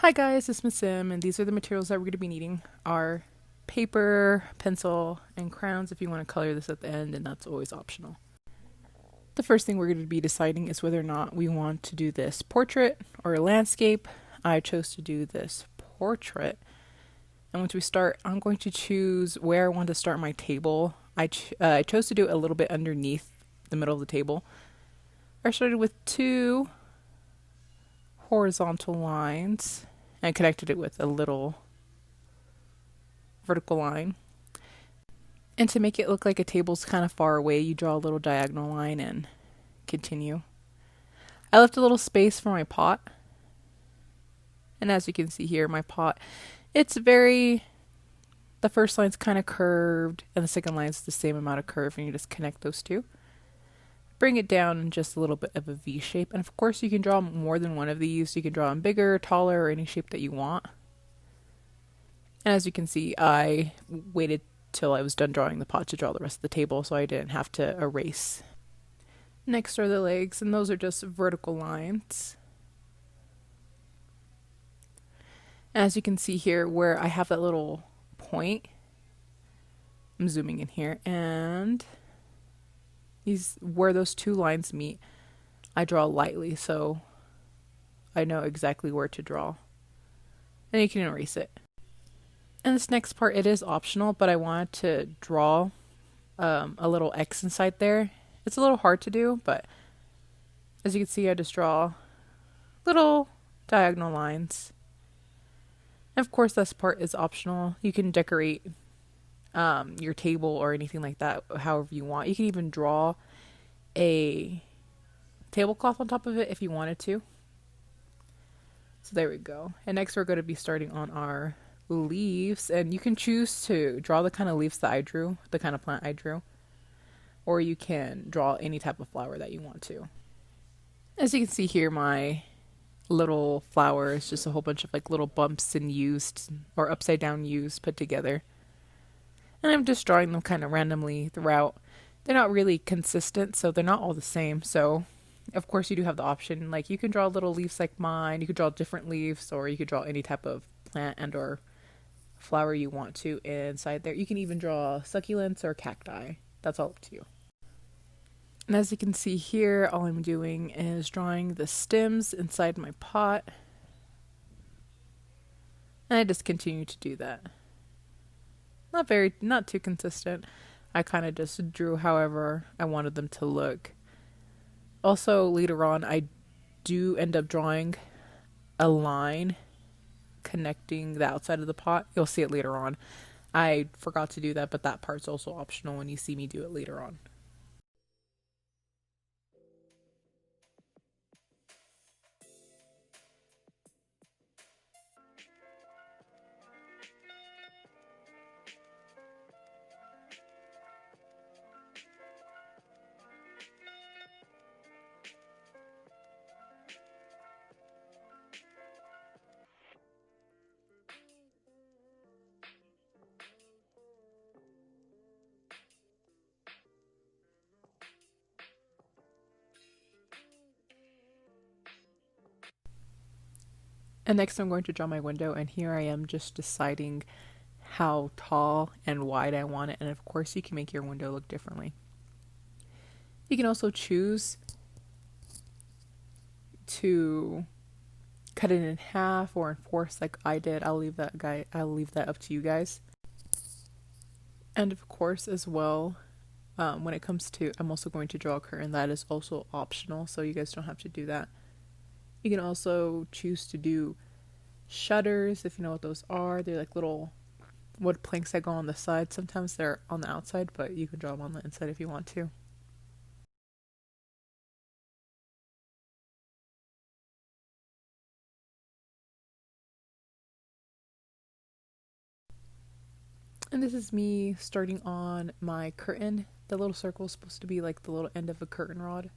Hi guys, it's Miss Sim, and these are the materials that we're going to be needing. Our paper, pencil, and crayons if you want to color this at the end, and that's always optional. The first thing we're going to be deciding is whether or not we want to do this portrait or landscape. I chose to do this portrait. And once we start, I'm going to choose where I want to start my table. I chose to do it a little bit underneath the middle of the table. I started with two horizontal lines and connected it with a little vertical line. And to make it look like a table's kind of far away, you draw a little diagonal line and continue. I left a little space for my pot. And as you can see here, my pot, the first line's kind of curved and the second line's the same amount of curve, and you just connect those two. Bring it down in just a little bit of a V shape. And of course you can draw more than one of these. You can draw them bigger, taller, or any shape that you want. And as you can see, I waited till I was done drawing the pot to draw the rest of the table, so I didn't have to erase. Next are the legs, and those are just vertical lines. And as you can see here, where I have that little point, I'm zooming in here, and where those two lines meet, I draw lightly, so I know exactly where to draw. And you can erase it. And this next part, it is optional, but I wanted to draw a little X inside there. It's a little hard to do, but as you can see, I just draw little diagonal lines. And of course, this part is optional. You can decorate your table or anything like that however you want. You can even draw a tablecloth on top of it if you wanted to. So there we go. And next we're going to be starting on our leaves, and you can choose to draw the kind of leaves that I drew, the kind of plant I drew, or you can draw any type of flower that you want to. As you can see here, my little flower is just a whole bunch of like little bumps and U's or upside down U's put together. And I'm just drawing them kind of randomly throughout. They're not really consistent, so they're not all the same. So, of course, you do have the option. Like, you can draw little leaves like mine. You could draw different leaves, or you could draw any type of plant and or flower you want to inside there. You can even draw succulents or cacti. That's all up to you. And as you can see here, all I'm doing is drawing the stems inside my pot. And I just continue to do that. Not too consistent. I kind of just drew however I wanted them to look. Also, later on, I do end up drawing a line connecting the outside of the pot. You'll see it later on. I forgot to do that, but that part's also optional when you see me do it later on. And next I'm going to draw my window, and here I am just deciding how tall and wide I want it, and of course you can make your window look differently. You can also choose to cut it in half or in fourths like I did. I'll leave that up to you guys. And of course as well, when it comes to, I'm also going to draw a curtain. That is also optional, so you guys don't have to do that. You can also choose to do shutters, if you know what those are. They're like little wood planks that go on the side. Sometimes they're on the outside, but you can draw them on the inside if you want to. And this is me starting on my curtain. The little circle is supposed to be like the little end of a curtain rod.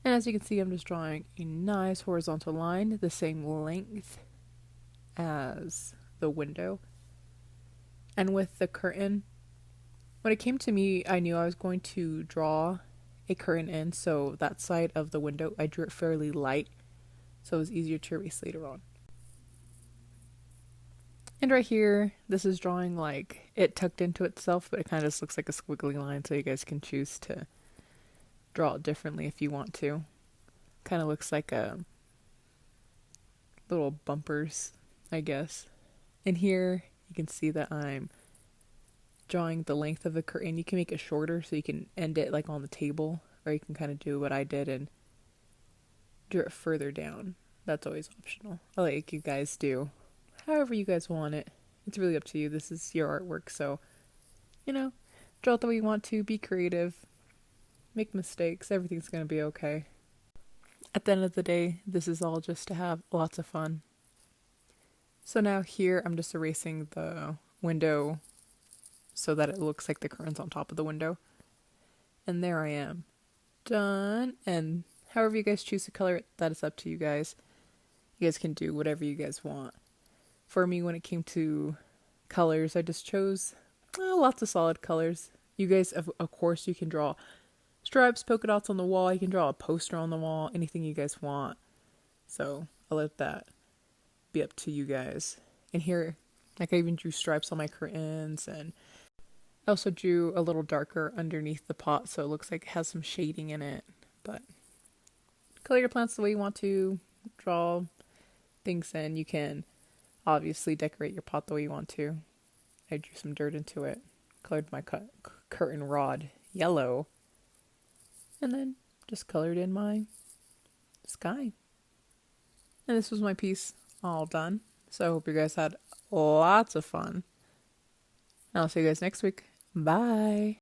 And as you can see, I'm just drawing a nice horizontal line, the same length as the window. And with the curtain, when it came to me, I knew I was going to draw a curtain in, so that side of the window, I drew it fairly light so it was easier to erase later on. And right here, this is drawing like it tucked into itself, but it kind of just looks like a squiggly line, so you guys can choose to draw it differently if you want to. Kind of looks like a little bumpers, I guess. And here you can see that I'm drawing the length of the curtain. You can make it shorter so you can end it like on the table, or you can kind of do what I did and draw it further down. That's always optional. I like you guys do however you guys want it. It's really up to you. This is your artwork, so draw it the way you want to. Be creative. Make mistakes. Everything's gonna be okay. At the end of the day, this is all just to have lots of fun. So now here, I'm just erasing the window so that it looks like the curtain's on top of the window. And there I am. Done. And however you guys choose to color it, that is up to you guys. You guys can do whatever you guys want. For me, when it came to colors, I just chose lots of solid colors. You guys, of course, you can draw stripes, polka dots on the wall. You can draw a poster on the wall, anything you guys want. So I'll let that be up to you guys. And here, like I even drew stripes on my curtains, and I also drew a little darker underneath the pot so it looks like it has some shading in it. But color your plants the way you want to. Draw things in. You can obviously decorate your pot the way you want to. I drew some dirt into it. Colored my curtain rod yellow. And then just colored in my sky. And this was my piece all done. So I hope you guys had lots of fun. And I'll see you guys next week. Bye.